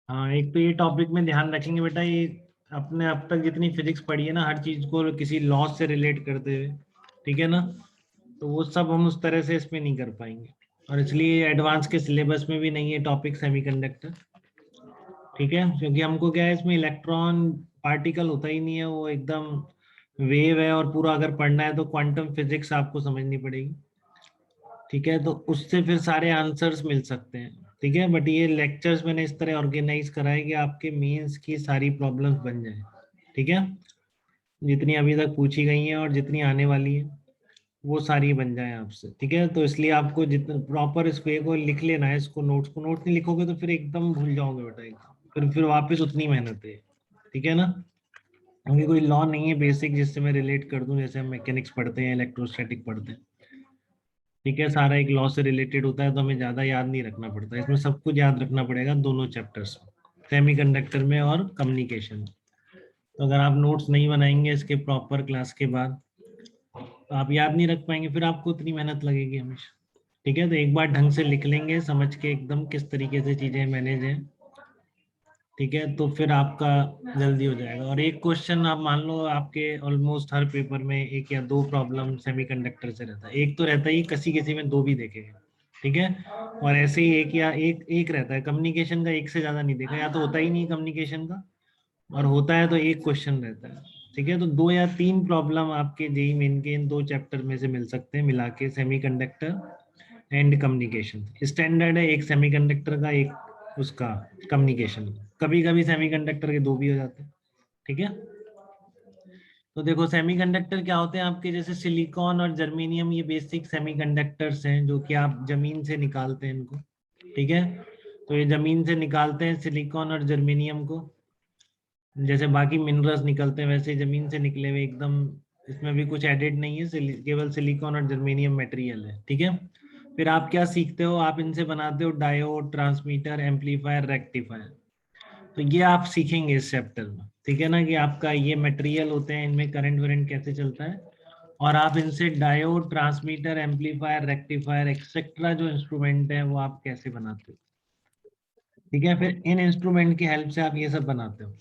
हाँ, एक तो ये टॉपिक में ध्यान रखेंगे बेटा, ये अपने अब तक जितनी फिजिक्स पढ़ी है ना, हर चीज को किसी लॉ से रिलेट करते हुए, ठीक है ना, तो वो सब हम उस तरह से इसमें नहीं कर पाएंगे। और इसलिए एडवांस के सिलेबस में भी नहीं है टॉपिक सेमीकंडक्टर, ठीक है, क्योंकि हमको क्या है, इसमें इलेक्ट्रॉन पार्टिकल होता ही नहीं है, वो एकदम वेव है, और पूरा अगर पढ़ना है तो क्वांटम फिजिक्स आपको समझनी पड़ेगी, ठीक है, तो उससे फिर सारे आंसर्स मिल सकते हैं, ठीक है। बट ये लेक्चर्स मैंने इस तरह ऑर्गेनाइज करा है कि आपके मेंस की सारी प्रॉब्लम्स बन जाए, ठीक है, जितनी अभी तक पूछी गई हैं और जितनी आने वाली है वो सारी बन जाए आपसे, ठीक है। तो इसलिए आपको जितना प्रॉपर इस पे को लिख लेना है, इसको नोट्स को, नोट नहीं लिखोगे तो फिर एकदम भूल जाओगे बेटा, एकदम फिर वापस उतनी मेहनत है, ठीक है ना, क्योंकि कोई लॉ नहीं है बेसिक जिससे मैं रिलेट कर दूं, जैसे हम मैकेनिक्स पढ़ते हैं, इलेक्ट्रोस्टैटिक पढ़ते हैं, ठीक है, सारा एक लॉ से रिलेटेड होता है, तो हमें ज्यादा याद नहीं रखना पड़ता, इसमें सब कुछ याद रखना पड़ेगा दोनों चैप्टर्स में, सेमीकंडक्टर में और कम्युनिकेशन। तो अगर आप नोट्स नहीं बनाएंगे इसके प्रॉपर क्लास के बाद, तो आप याद नहीं रख पाएंगे, फिर आपको उतनी मेहनत लगेगी हमेशा, ठीक है। तो एक बार ढंग से लिख लेंगे समझ के एकदम किस तरीके से चीजें मैनेज है, ठीक है, तो फिर आपका जल्दी हो जाएगा। और एक क्वेश्चन आप मान लो आपके ऑलमोस्ट हर पेपर में एक या दो प्रॉब्लम सेमीकंडक्टर से रहता है, एक तो रहता ही, किसी किसी में दो भी देखेंगे, ठीक है, और ऐसे ही एक या एक एक रहता है कम्युनिकेशन का, एक से ज्यादा नहीं देखा, या तो होता ही नहीं कम्युनिकेशन का, और होता है तो एक क्वेश्चन रहता है, ठीक है। तो दो या तीन प्रॉब्लम आपके जेई मेन के इन दो चैप्टर में से मिल सकते हैं मिला के, सेमीकंडक्टर एंड कम्युनिकेशन। स्टैंडर्ड है एक सेमीकंडक्टर का, एक उसका कम्युनिकेशन, कभी कभी सेमीकंडक्टर के दो भी हो जाते हैं, ठीक है। तो देखो सेमीकंडक्टर क्या होते हैं आपके, जैसे सिलिकॉन और जर्मेनियम, ये बेसिक सेमीकंडक्टर्स हैं जो कि आप जमीन से निकालते हैं इनको, ठीक है। तो ये जमीन से निकालते हैं सिलिकॉन और जर्मेनियम को, जैसे बाकी मिनरल्स निकलते हैं वैसे जमीन से निकले हुए एकदम, इसमें भी कुछ एडेड नहीं है, केवल सिलिकॉन और जर्मेनियम मटेरियल है, ठीक है। फिर आप क्या सीखते हो, आप इनसे बनाते हो डायोड, ट्रांसमीटर, एम्पलीफायर, रेक्टिफायर, तो ये आप सीखेंगे इस चैप्टर में, ठीक है ना, कि आपका ये मटेरियल होते हैं, इनमें करंट वरेंट कैसे चलता है, और आप इनसे diode, transmitter, amplifier, rectifier etcetera जो इंस्ट्रूमेंट है वो आप कैसे बनाते हो, ठीक है। फिर इन इंस्ट्रूमेंट की हेल्प से आप ये सब बनाते हो,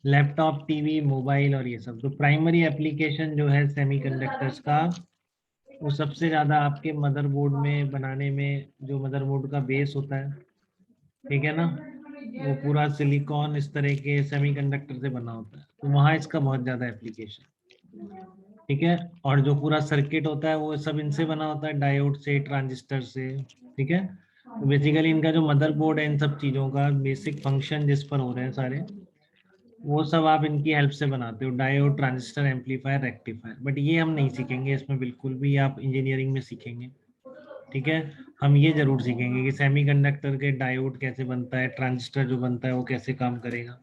लैपटॉप, टीवी, मोबाइल और ये सब। तो प्राइमरी एप्लीकेशन जो है सेमीकंडक्टर्स का, वो सबसे ज्यादा आपके मदरबोर्ड में बनाने में, जो मदरबोर्ड का बेस होता है, ठीक है ना, वो पूरा सिलिकॉन इस तरह के सेमीकंडक्टर से बना होता है, तो वहाँ इसका बहुत ज्यादा एप्लीकेशन, ठीक है। और जो पूरा सर्किट होता है वो सब इनसे बना होता है, डायोड से, ट्रांजिस्टर से, ठीक है। तो बेसिकली इनका जो मदरबोर्ड है, इन सब चीजों का बेसिक फंक्शन जिस पर हो रहे हैं सारे, वो सब आप इनकी हेल्प से बनाते हो, diode, transistor, amplifier, rectifier. But ये हम नहीं सीखेंगे इसमें बिल्कुल भी, आप इंजीनियरिंग में सीखेंगे, ठीक है। हम ये जरूर सीखेंगे कि सेमीकंडक्टर के डायोड कैसे बनता है, ट्रांजिस्टर जो बनता है वो कैसे काम करेगा,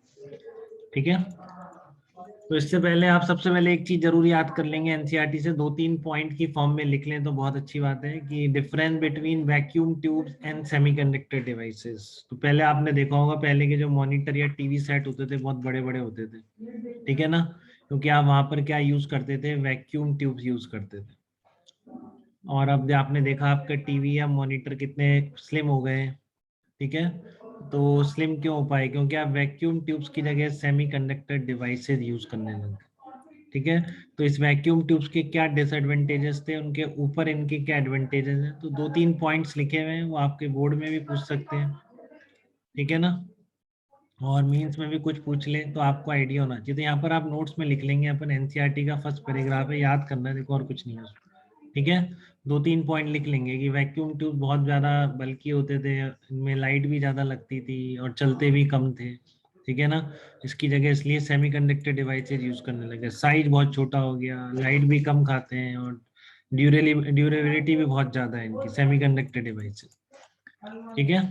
ठीक है। तो इससे पहले आप सबसे पहले एक चीज जरूर याद कर लेंगे, एनसीईआरटी से दो तीन पॉइंट की फॉर्म में लिख लें तो बहुत अच्छी बात है, कि difference between vacuum tubes and semiconductor devices. तो पहले आपने देखा होगा, पहले के जो मॉनिटर या टीवी सेट होते थे बहुत बड़े बड़े होते थे, ठीक है ना, क्योंकि आप वहां पर क्या यूज करते थे, वैक्यूम ट्यूब्स यूज करते थे। और अब आपने देखा आपका टीवी या मॉनिटर कितने स्लिम हो गए हैं, ठीक है। तो स्लिम क्यों हो पाए, क्योंकि आप वैक्यूम ट्यूब्स की जगह सेमीकंडक्टर डिवाइसेस यूज करने लगे, ठीक है। तो इस वैक्यूम ट्यूब्स के क्या डिसएडवांटेजेस थे, उनके ऊपर इनके क्या एडवांटेजेस हैं, तो दो तीन पॉइंट्स लिखे हुए हैं, वो आपके बोर्ड में भी पूछ सकते हैं, ठीक है ना, और मीन्स में भी कुछ पूछ ले तो आपको आइडिया होना चाहिए। तो यहाँ पर आप नोट्स में लिख लेंगे, अपन एनसीईआरटी का फर्स्ट पैराग्राफ है, याद करना है, देखो और कुछ नहीं है उसमें, ठीक है। दो तीन पॉइंट लिख लेंगे कि वैक्यूम ट्यूब बहुत ज्यादा बल्कि होते थे, इनमें लाइट भी ज्यादा लगती थी और चलते भी कम थे, ठीक है ना। इसकी जगह इसलिए सेमीकंडक्टर डिवाइसेज यूज करने लगे, साइज बहुत छोटा हो गया, लाइट भी कम खाते हैं, और ड्यूरेबिलिटी भी बहुत ज्यादा है इनकी सेमीकंडक्टर डिवाइसेज, ठीक है।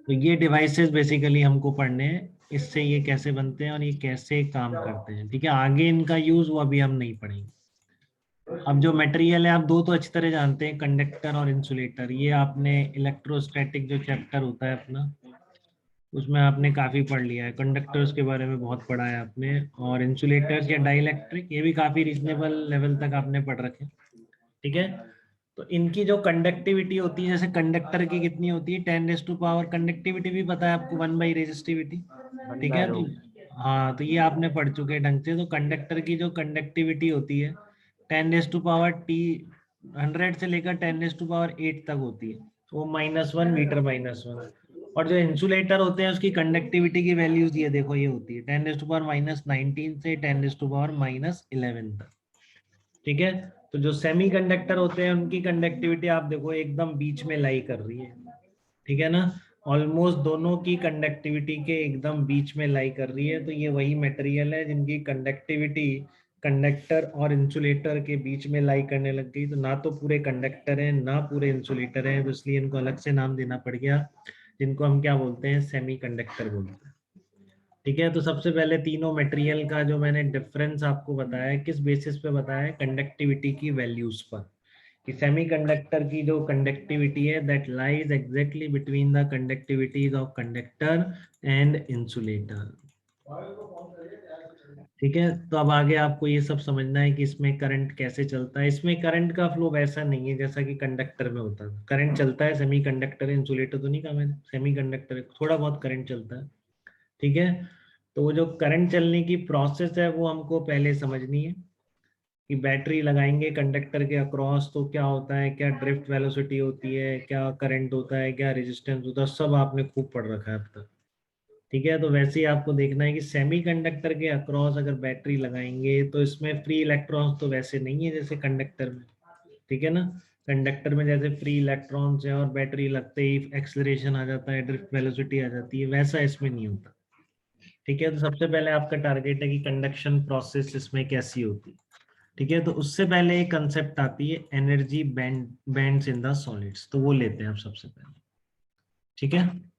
तो ये डिवाइसेस बेसिकली हमको पढ़ने हैं, इससे ये कैसे बनते हैं और ये कैसे काम करते हैं, ठीक है। आगे इनका यूज वो अभी हम नहीं पढ़ेंगे। अब जो मटेरियल है, आप दो तो अच्छी तरह जानते हैं, कंडक्टर और इंसुलेटर, ये आपने इलेक्ट्रोस्टैटिक जो चैप्टर होता है अपना, उसमें आपने काफी पढ़ लिया है, कंडक्टर्स के बारे में बहुत पढ़ा है आपने, और इंसुलेटर्स या डाइलेक्ट्रिक ये भी काफी रीजनेबल लेवल तक आपने पढ़ रखे, ठीक है। तो इनकी जो कंडक्टिविटी होती है, जैसे कंडक्टर की कितनी होती है 10⁻⁴, कंडक्टिविटी भी पता है आपको 1 by रेजिस्टिविटी, ठीक है। तो हाँ, तो ये आपने पढ़ चुके हैं ढंग से। तो कंडक्टर की जो कंडक्टिविटी होती है 10⁻100 से लेकर 10⁸ तक होती है, तो वो -1 मीटर -1। और जो इंसुलेटर होते हैं उसकी कंडक्टिविटी की वैल्यूज ये देखो, ये होती है 10⁻⁻19 से 10⁻11 तक, ठीक है। तो जो सेमी कंडक्टर होते हैं उनकी कंडक्टिविटी आप देखो एकदम बीच में लाई कर रही है, ठीक है ना। ऑलमोस्ट दोनों की कंडक्टिविटी के एकदम बीच में लाई कर रही है। तो ये वही मटेरियल है जिनकी कंडक्टिविटी कंडक्टर और इंसुलेटर के बीच में लाई करने लग गई। तो ना तो पूरे कंडक्टर हैं ना पूरे इंसुलेटर हैं, तो इसलिए इनको अलग से नाम देना पड़ गया, जिनको हम क्या बोलते हैं, सेमी कंडक्टर बोलते हैं, ठीक है। तो सबसे पहले तीनों मटेरियल का जो मैंने डिफरेंस आपको बताया, किस बेसिस पे बताया है, कंडक्टिविटी की वैल्यूज पर, कि सेमीकंडक्टर की जो कंडक्टिविटी है that lies exactly between the conductivities of conductor and insulator, ठीक है। तो अब आगे आपको ये सब समझना है कि इसमें करंट कैसे चलता है। इसमें करंट का फ्लो वैसा नहीं है जैसा कि कंडक्टर में होता है। करंट चलता है, सेमीकंडक्टर इंसुलेटर तो नहीं कहा मैंने, सेमीकंडक्टर थोड़ा बहुत करंट चलता है, ठीक है। तो वो जो करंट चलने की प्रोसेस है वो हमको पहले समझनी है, कि बैटरी लगाएंगे कंडक्टर के अक्रॉस तो क्या होता है, क्या ड्रिफ्ट वेलोसिटी होती है, क्या करंट होता है, क्या रेजिस्टेंस होता है, सब आपने खूब पढ़ रखा है अब तक, ठीक है। तो वैसे ही आपको देखना है कि सेमीकंडक्टर के अक्रॉस अगर बैटरी लगाएंगे तो इसमें फ्री इलेक्ट्रॉन्स तो वैसे नहीं है जैसे कंडक्टर में, ठीक है ना। कंडक्टर में जैसे फ्री इलेक्ट्रॉन्स है और बैटरी लगते ही एक्सेलरेशन आ जाता है, ड्रिफ्ट वेलोसिटी आ जाती है, वैसा इसमें नहीं होता, ठीक है। तो सबसे पहले आपका टारगेट है कि कंडक्शन प्रोसेस इसमें कैसी होती है, ठीक है। तो उससे पहले एक कंसेप्ट आती है energy bands in the solids, तो वो लेते हैं आप सबसे पहले, ठीक है।